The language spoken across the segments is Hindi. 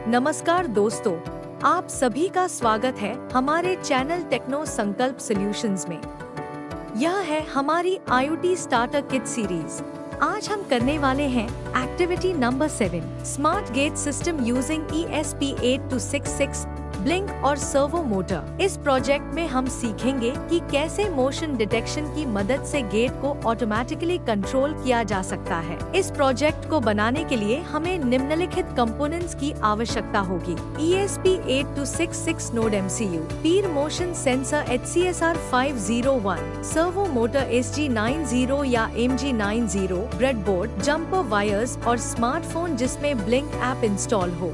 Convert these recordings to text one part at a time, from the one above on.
नमस्कार दोस्तों, आप सभी का स्वागत है हमारे चैनल टेक्नो संकल्प सॉल्यूशंस में। यह है हमारी IoT स्टार्टर किट सीरीज। आज हम करने वाले हैं activity number 7, smart gate system using ESP8266 Blynk और सर्वो मोटर। इस प्रोजेक्ट में हम सीखेंगे कि कैसे मोशन डिटेक्शन की मदद से गेट को ऑटोमेटिकली कंट्रोल किया जा सकता है। इस प्रोजेक्ट को बनाने के लिए हमें निम्नलिखित कंपोनेंट्स की आवश्यकता होगी: ESP8266 नोड MCU, पीर motion sensor HCSR501, servo motor SG90 या MG90, ब्रेडबोर्ड, जंपर वायर्स और स्मार्टफोन जिसमें ब्लिंक ऐप इंस्टॉल हो।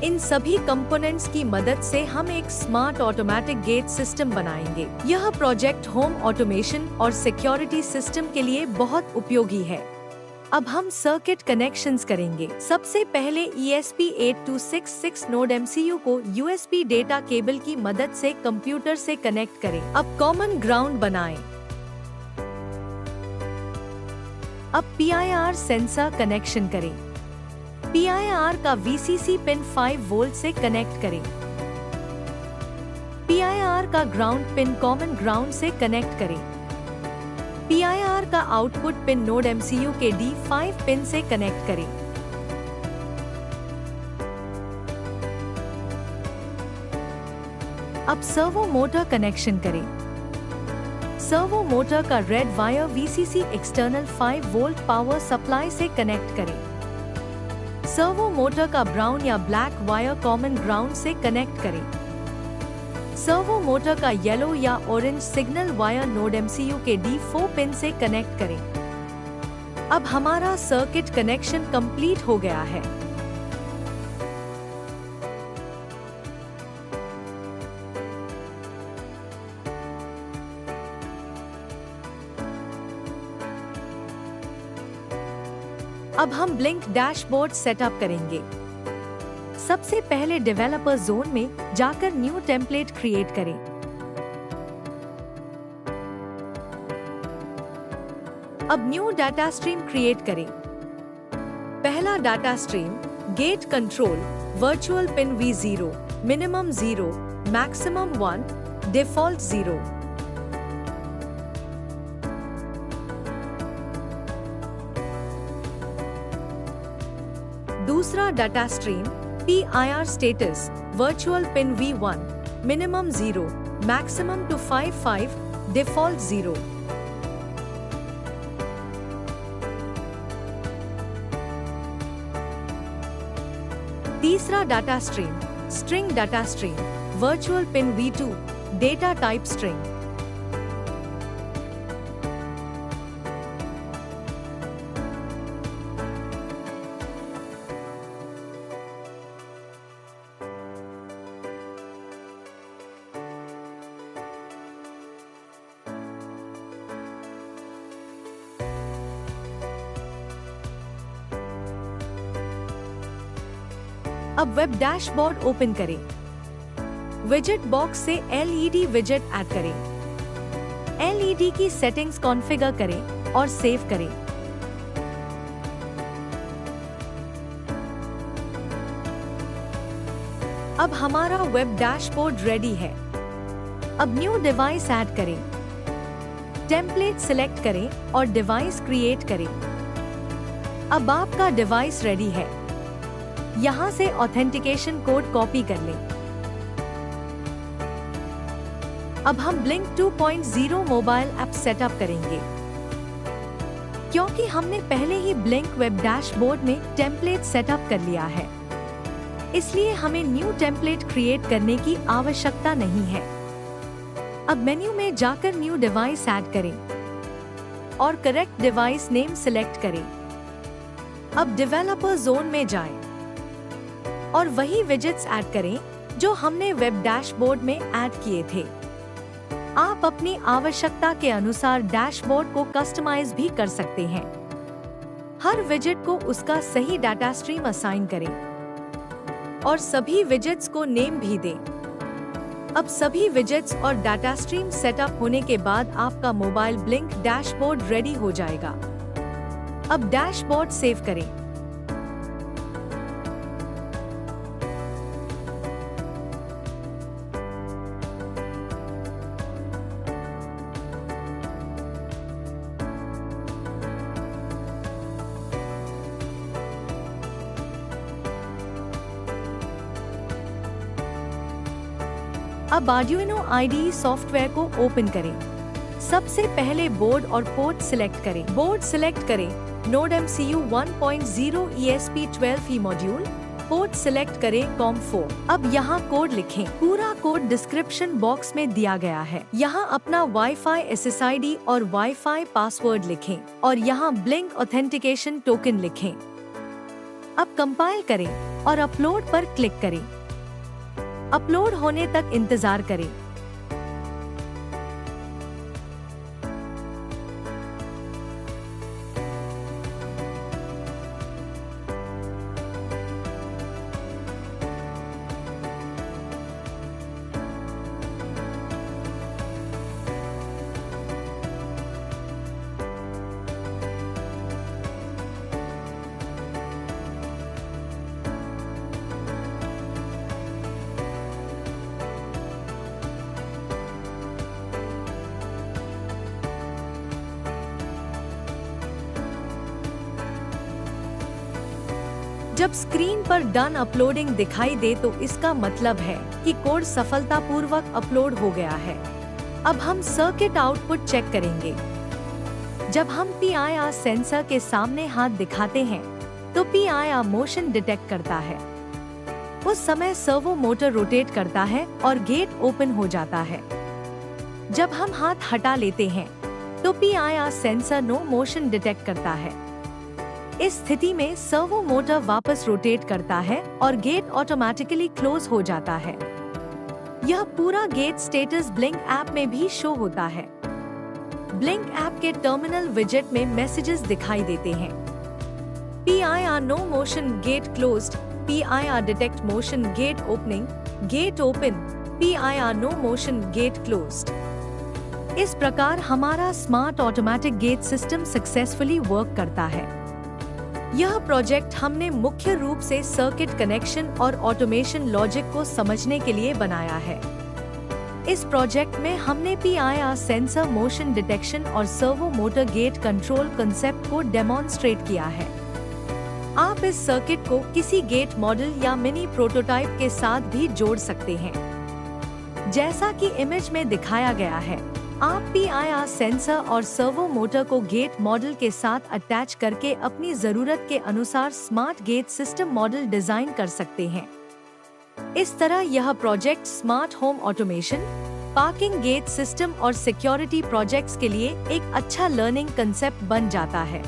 इन सभी कंपोनेंट्स की मदद से हम एक स्मार्ट ऑटोमेटिक गेट सिस्टम बनाएंगे। यह प्रोजेक्ट होम ऑटोमेशन और सिक्योरिटी सिस्टम के लिए बहुत उपयोगी है। अब हम सर्किट कनेक्शंस करेंगे। सबसे पहले ESP8266 नोड MCU को USB डेटा केबल की मदद से कंप्यूटर से कनेक्ट करें। अब कॉमन ग्राउंड बनाएं। अब PIR सेंसर कनेक्शन करें। PIR का VCC पिन 5 वोल्ट से कनेक्ट करें। PIR का ग्राउंड पिन कॉमन ग्राउंड से कनेक्ट करें। PIR का आउटपुट पिन नोड MCU के D5 पिन से कनेक्ट करें। अब सर्वो मोटर कनेक्शन करें। सर्वो मोटर का red wire VCC external 5 volt power supply से कनेक्ट करें। सर्वो मोटर का ब्राउन या ब्लैक वायर कॉमन ग्राउंड से कनेक्ट करें। सर्वो मोटर का येलो या orange signal wire node MCU के D4 पिन से कनेक्ट करें। अब हमारा सर्किट कनेक्शन कंप्लीट हो गया है। अब हम ब्लिंक डैशबोर्ड सेटअप करेंगे। सबसे पहले डेवलपर जोन में जाकर न्यू टेम्पलेट क्रिएट करें। अब न्यू डाटा स्ट्रीम क्रिएट करें। पहला data stream gate control, virtual pin V0, minimum 0, maximum 1, default 0। दूसरा data stream PIR status, virtual pin V1, minimum 0, maximum 255, default 0। तीसरा data stream string data stream, virtual pin V2, data type string. अब वेब डैशबोर्ड ओपन करें। विजेट बॉक्स से LED विजेट ऐड करें। LED की सेटिंग्स कॉन्फ़िगर करें और सेव करें। अब हमारा वेब डैशबोर्ड रेडी है। अब न्यू डिवाइस ऐड करें। टेम्पलेट सिलेक्ट करें और डिवाइस क्रिएट करें। अब आपका डिवाइस रेडी है। यहाँ से ऑथेंटिकेशन कोड कॉपी कर लें। अब हम ब्लिंक 2.0 मोबाइल ऐप सेटअप करेंगे। क्योंकि हमने पहले ही ब्लिंक वेब डैशबोर्ड में टेम्पलेट सेटअप कर लिया है, इसलिए हमें न्यू टेम्पलेट क्रिएट करने की आवश्यकता नहीं है। अब मेन्यू में जाकर न्यू डिवाइस ऐड करें और करेक्ट डिवाइस नेम सिलेक्ट करें। अब डेवलपर जोन में जाएं और वही विजेट्स ऐड करें जो हमने वेब डैशबोर्ड में ऐड किए थे। आप अपनी आवश्यकता के अनुसार डैशबोर्ड को कस्टमाइज भी कर सकते हैं। हर विजेट को उसका सही डाटा स्ट्रीम असाइन करें और सभी विजेट्स को नेम भी दें। अब सभी विजेट्स और डाटा स्ट्रीम सेटअप होने के बाद आपका मोबाइल ब्लिंक डैशबोर्ड रेडी हो जाएगा। अब डैशबोर्ड सेव करें। अब Arduino IDE सॉफ्टवेयर को ओपन करें। सबसे पहले बोर्ड और पोर्ट सिलेक्ट करें। बोर्ड सिलेक्ट करें node MCU 1.0 ESP12E module. Port select करें COM4। अब यहाँ कोड लिखें। पूरा कोड डिस्क्रिप्शन बॉक्स में दिया गया है। यहाँ अपना वाईफाई SSID और वाईफाई पासवर्ड लिखें और यहाँ ब्लिंक ऑथेंटिकेशन टोकन लिखें। अब कंपाइल करें और अपलोड पर क्लिक करें। अपलोड होने तक इंतजार करें। जब स्क्रीन पर डन अपलोडिंग दिखाई दे तो इसका मतलब है कि कोड सफलतापूर्वक अपलोड हो गया है। अब हम सर्किट आउटपुट चेक करेंगे। जब हम PIR सेंसर के सामने हाथ दिखाते हैं तो PIR मोशन डिटेक्ट करता है। उस समय सर्वो मोटर रोटेट करता है और गेट ओपन हो जाता है। जब हम हाथ हटा लेते हैं तो PIR sensor no motion detect करता है। इस स्थिति में सर्वो मोटर वापस रोटेट करता है और गेट ऑटोमेटिकली क्लोज हो जाता है। यह पूरा गेट स्टेटस ब्लिंक ऐप में भी शो होता है। ब्लिंक ऐप के टर्मिनल विजेट में मैसेजेस दिखाई देते हैं। PIR no motion gate closed, PIR detect motion gate opening, gate open, PIR no motion gate closed. इस प्रकार हमारा smart automatic gate system successfully work करता है। यह प्रोजेक्ट हमने मुख्य रूप से सर्किट कनेक्शन और ऑटोमेशन लॉजिक को समझने के लिए बनाया है। इस प्रोजेक्ट में हमने PIR सेंसर मोशन डिटेक्शन और servo motor gate control concept को डेमोन्स्ट्रेट किया है। आप इस सर्किट को किसी गेट मॉडल या मिनी प्रोटोटाइप के साथ भी जोड़ सकते हैं। जैसा कि इमेज में दिखाया गया है, आप PIR सेंसर और सर्वो मोटर को गेट मॉडल के साथ अटैच करके अपनी जरूरत के अनुसार smart gate system model design कर सकते हैं। इस तरह यह project smart home automation, parking gate system और सिक्योरिटी प्रोजेक्ट्स के लिए एक अच्छा लर्निंग कंसेप्ट बन जाता है।